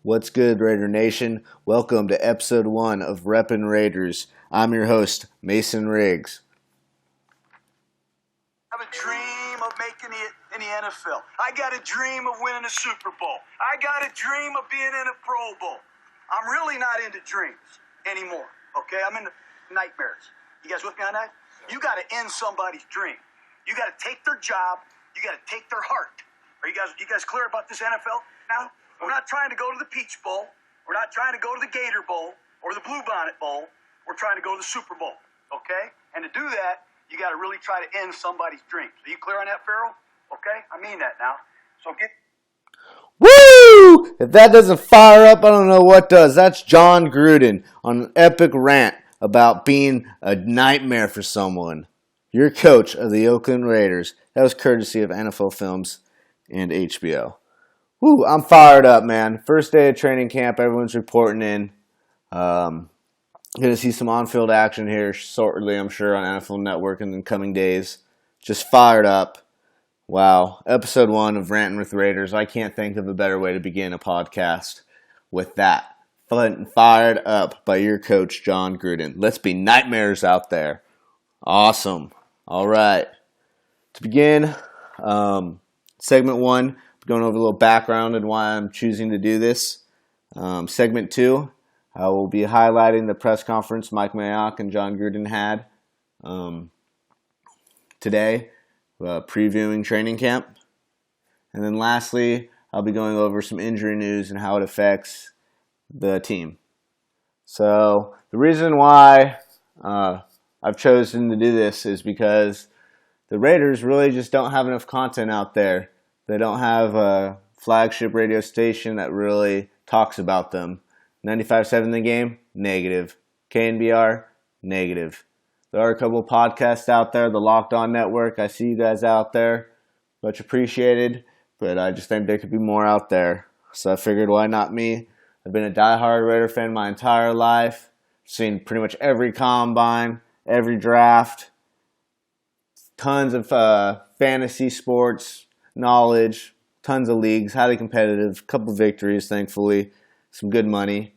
What's good, Raider Nation? Welcome to episode 1 of Reppin' Raiders. I'm your host, Mason Riggs. I have a dream of making it in the NFL. I got a dream of winning a Super Bowl. I got a dream of being in a Pro Bowl. I'm really not into dreams anymore, okay? I'm into nightmares. You guys with me on that? You got to end somebody's dream. You got to take their job. You got to take their heart. Are you guys clear about this NFL now? We're not trying to go to the Peach Bowl. We're not trying to go to the Gator Bowl or the Bluebonnet Bowl. We're trying to go to the Super Bowl, okay? And to do that, you got to really try to end somebody's dreams. Are you clear on that, Farrell? Okay? I mean that now. So get... Woo! If that doesn't fire up, I don't know what does. That's John Gruden on an epic rant about being a nightmare for someone. Your coach of the Oakland Raiders. That was courtesy of NFL Films and HBO. Woo, I'm fired up, man. First day of training camp, everyone's reporting in. Going to see some on-field action here shortly, I'm sure, on NFL Network in the coming days. Just fired up. Wow. Episode 1 of Rantin' with Raiders. I can't think of a better way to begin a podcast with that. Fired up by your coach, John Gruden. Let's be nightmares out there. Awesome. All right. To begin, segment 1, going over a little background and why I'm choosing to do this. Segment 2, I will be highlighting the press conference Mike Mayock and John Gruden had today, previewing training camp. And then lastly, I'll be going over some injury news and how it affects the team. So the reason why I've chosen to do this is because the Raiders really just don't have enough content out there. They don't have a flagship radio station that really talks about them. 95.7 The Game, negative. KNBR, negative. There are a couple of podcasts out there, the Locked On Network. I see you guys out there. Much appreciated, but I just think there could be more out there. So I figured, why not me? I've been a diehard Raider fan my entire life. Seen pretty much every combine, every draft. Tons of fantasy sports knowledge, tons of leagues, highly competitive, couple victories, thankfully, some good money.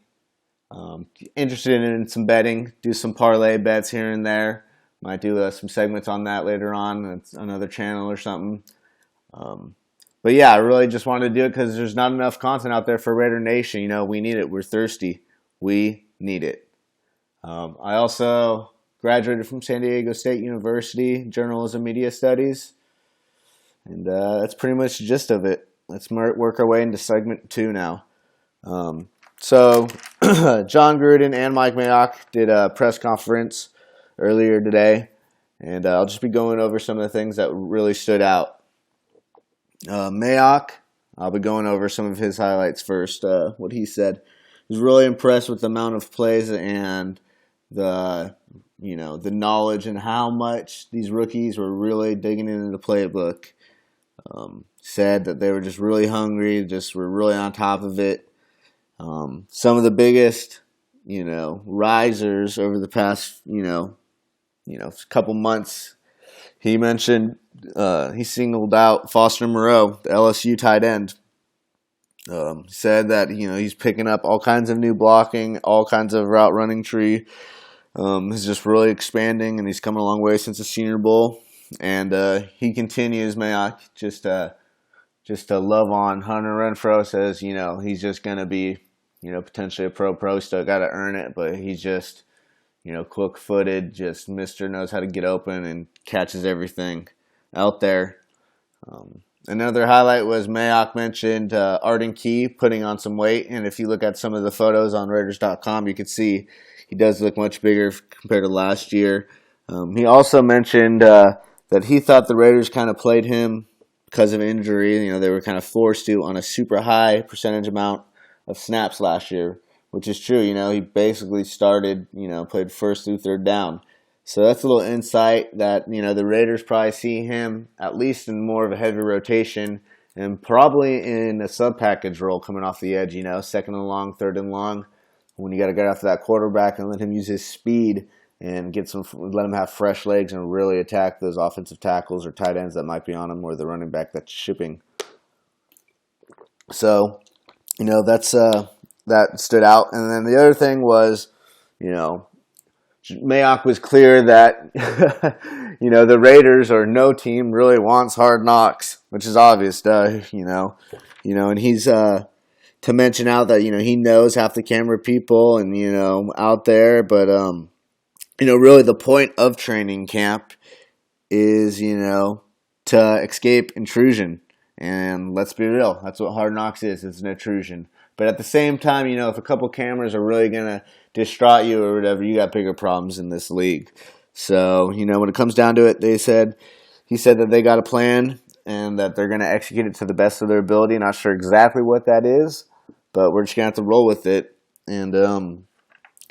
Interested in some betting, do some parlay bets here and there. Might do some segments on that later on. It's another channel or something. But yeah, I really just wanted to do it because there's not enough content out there for Raider Nation. You know, we need it. We're thirsty. We need it. I also graduated from San Diego State University, Journalism Media Studies. And that's pretty much the gist of it. Let's work our way into segment 2 now. So John Gruden and Mike Mayock did a press conference earlier today. And I'll just be going over some of the things that really stood out. Mayock, I'll be going over some of his highlights first. What he said. He was really impressed with the amount of plays and the knowledge and how much these rookies were really digging into the playbook. Said that they were just really hungry, just were really on top of it. Some of the biggest, risers over the past, couple months. He mentioned he singled out Foster Moreau, the LSU tight end. Said that he's picking up all kinds of new blocking, all kinds of route running tree. He's just really expanding, and he's come a long way since the Senior Bowl. And he continues, Mayock, just to love on Hunter Renfrow. Says, he's just going to be, potentially a pro. Still got to earn it, but he's just, quick-footed, just Mr. knows how to get open and catches everything out there. Another highlight was Mayock mentioned Arden Key putting on some weight. And if you look at some of the photos on Raiders.com, you can see he does look much bigger compared to last year. He also mentioned that he thought the Raiders kind of played him because of injury. They were kind of forced to on a super high percentage amount of snaps last year, which is true. He basically started, played first through third down. So that's a little insight that, the Raiders probably see him at least in more of a heavy rotation and probably in a sub-package role coming off the edge, second and long, third and long, when you got to get after that quarterback and let him use his speed and let him have fresh legs and really attack those offensive tackles or tight ends that might be on him or the running back that's shipping. So, that's that stood out. And then the other thing was, you know, Mayock was clear that the Raiders or no team really wants Hard Knocks, which is obvious, and he's to mention out that he knows half the camera people and out there, but really the point of training camp is to escape intrusion. And let's be real, that's what Hard Knocks is. It's an intrusion. But at the same time, if a couple cameras are really going to distraught you or whatever, you got bigger problems in this league. So, when it comes down to it, he said that they got a plan and that they're going to execute it to the best of their ability. Not sure exactly what that is, but we're just going to have to roll with it. And,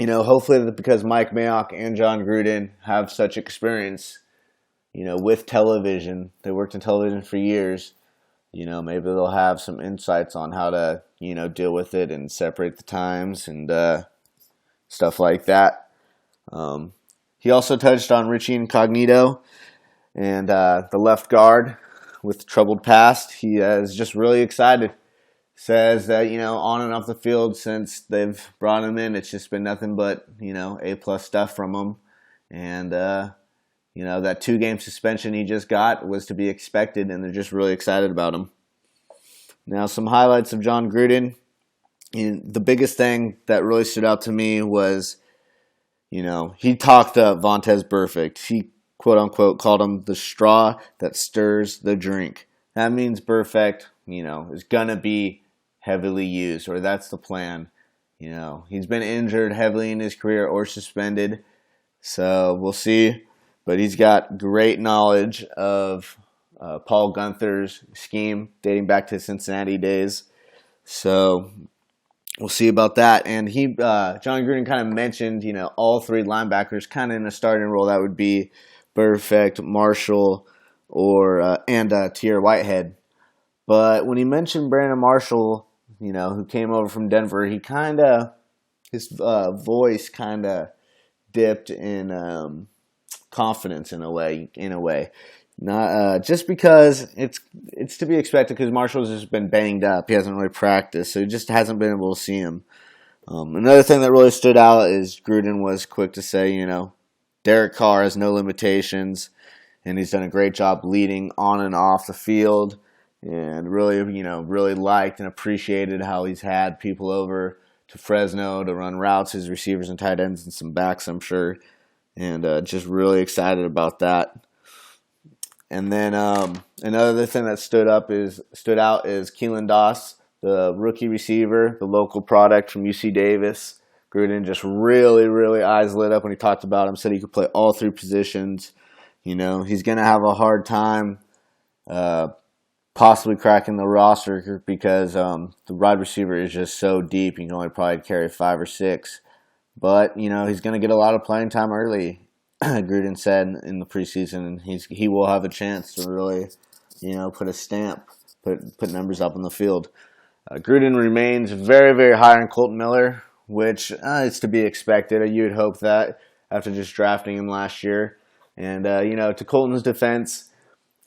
hopefully because Mike Mayock and John Gruden have such experience, with television, they worked in television for years, maybe they'll have some insights on how to, deal with it and separate the times and stuff like that. He also touched on Richie Incognito and the left guard with troubled past. He is just really excited. Says that, on and off the field since they've brought him in, it's just been nothing but, A-plus stuff from him. And, that 2-game suspension he just got was to be expected, and they're just really excited about him. Now, some highlights of John Gruden. The biggest thing that really stood out to me was, he talked up Vontaze Burfict. He, quote-unquote, called him the straw that stirs the drink. That means Burfict, is going to be heavily used, or that's the plan. He's been injured heavily in his career or suspended, so we'll see. But he's got great knowledge of Paul Guenther's scheme dating back to Cincinnati days. So we'll see about that. And John Gruden kind of mentioned, all three linebackers kind of in a starting role. That would be Burfict, Marshall, and Tier Whitehead. But when he mentioned Brandon Marshall, who came over from Denver, his voice kind of dipped in confidence in a way. Not just because it's to be expected, because Marshall's just been banged up. He hasn't really practiced, so he just hasn't been able to see him. Another thing that really stood out is Gruden was quick to say, Derek Carr has no limitations, and he's done a great job leading on and off the field. And really, really liked and appreciated how he's had people over to Fresno to run routes, his receivers and tight ends and some backs, I'm sure. And just really excited about that. And then another thing that stood out is Keelan Doss, the rookie receiver, the local product from UC Davis. Gruden just really, really eyes lit up when he talked about him. Said he could play all three positions. He's going to have a hard time possibly cracking the roster because the wide receiver is just so deep. You can only probably carry 5 or 6. But, he's going to get a lot of playing time early, Gruden said in the preseason. And he will have a chance to really, put a stamp, put numbers up on the field. Gruden remains very, very high on Colton Miller, which is to be expected. You would hope that after just drafting him last year. And, to Colton's defense,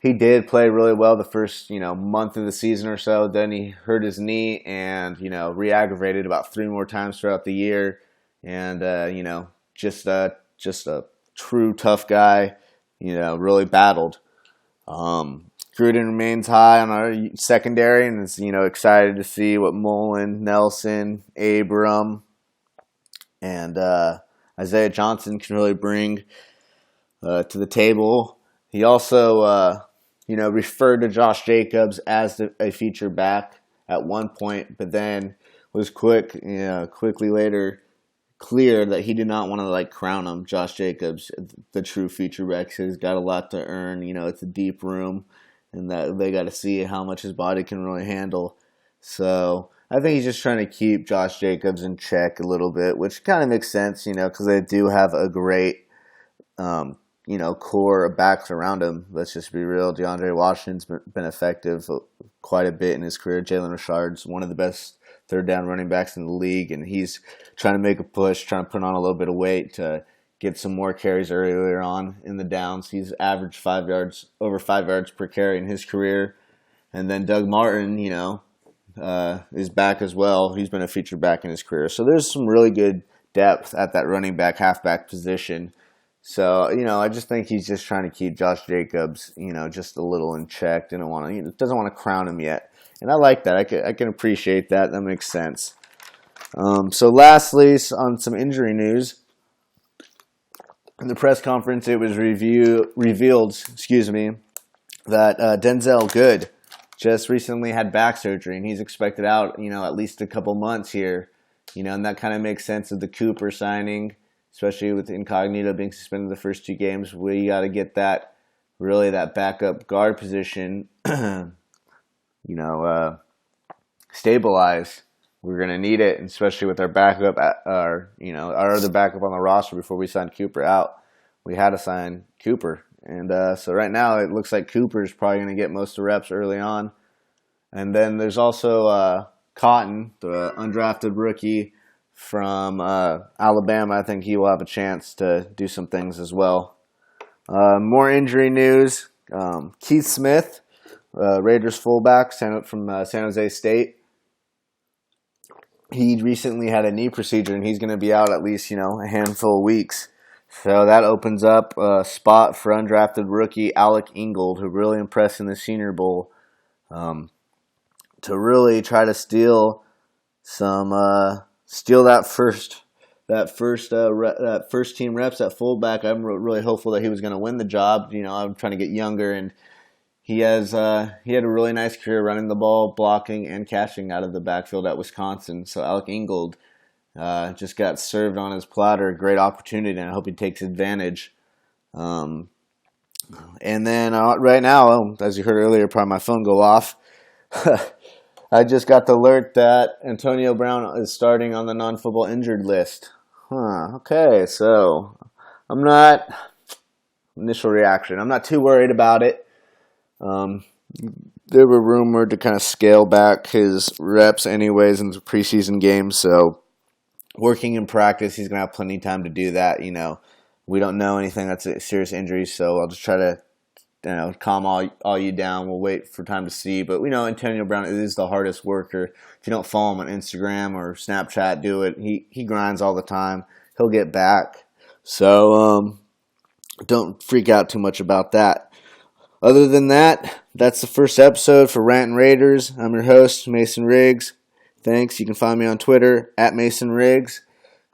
he did play really well the first, month of the season or so. Then he hurt his knee and, re-aggravated about 3 more times throughout the year. And, just a true tough guy, really battled. Gruden remains high on our secondary and is, excited to see what Mullen, Nelson, Abram, and Isaiah Johnson can really bring to the table. He also, referred to Josh Jacobs as a feature back at one point, but then was quickly later clear that he did not want to crown him, Josh Jacobs, the true feature back. He's got a lot to earn. It's a deep room, and that they got to see how much his body can really handle. So I think he's just trying to keep Josh Jacobs in check a little bit, which kind of makes sense, because they do have a great core of backs around him. Let's just be real. DeAndre Washington's been effective quite a bit in his career. Jalen Richard's one of the best third down running backs in the league, and he's trying to make a push, trying to put on a little bit of weight to get some more carries earlier on in the downs. He's averaged over 5 yards per carry in his career. And then Doug Martin, is back as well. He's been a featured back in his career. So there's some really good depth at that running back, halfback position. So, I just think he's just trying to keep Josh Jacobs, just a little in check. Doesn't want to crown him yet. And I like that. I can appreciate that. That makes sense. So lastly, on some injury news, in the press conference, it was revealed, that Denzel Good just recently had back surgery, and he's expected out, at least a couple months here. And that kind of makes sense of the Cooper signing, especially with Incognito being suspended the first 2 games. We got to get that backup guard position, stabilized. We're going to need it, especially with our backup, our other backup on the roster before we signed Cooper out. We had to sign Cooper. And so right now it looks like Cooper's probably going to get most of the reps early on. And then there's also Cotton, the undrafted rookie from Alabama. I think he will have a chance to do some things as well. More injury news. Keith Smith, Raiders fullback, from San Jose State. He recently had a knee procedure, and he's going to be out at least, a handful of weeks. So that opens up a spot for undrafted rookie Alec Ingold, who really impressed in the Senior Bowl, to really try to steal that first team reps at fullback. I'm really hopeful that he was going to win the job. I'm trying to get younger, and he had a really nice career running the ball, blocking, and catching out of the backfield at Wisconsin. So Alec Ingold just got served on his platter. Great opportunity, and I hope he takes advantage. And then right now, as you heard earlier, probably my phone go off. I just got the alert that Antonio Brown is starting on the non-football injured list. Okay, so initial reaction, I'm not too worried about it. They were rumored to kind of scale back his reps anyways in the preseason games, so working in practice, he's going to have plenty of time to do that. We don't know anything that's a serious injury, so I'll just try to calm all you down. We'll wait for time to see. But we know Antonio Brown is the hardest worker. If you don't follow him on Instagram or Snapchat, do it. He grinds all the time. He'll get back. So don't freak out too much about that. Other than that, that's the first episode for Rant and Raiders. I'm your host, Mason Riggs. Thanks. You can find me on Twitter, @Mason Riggs.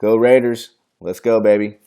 Go Raiders. Let's go, baby.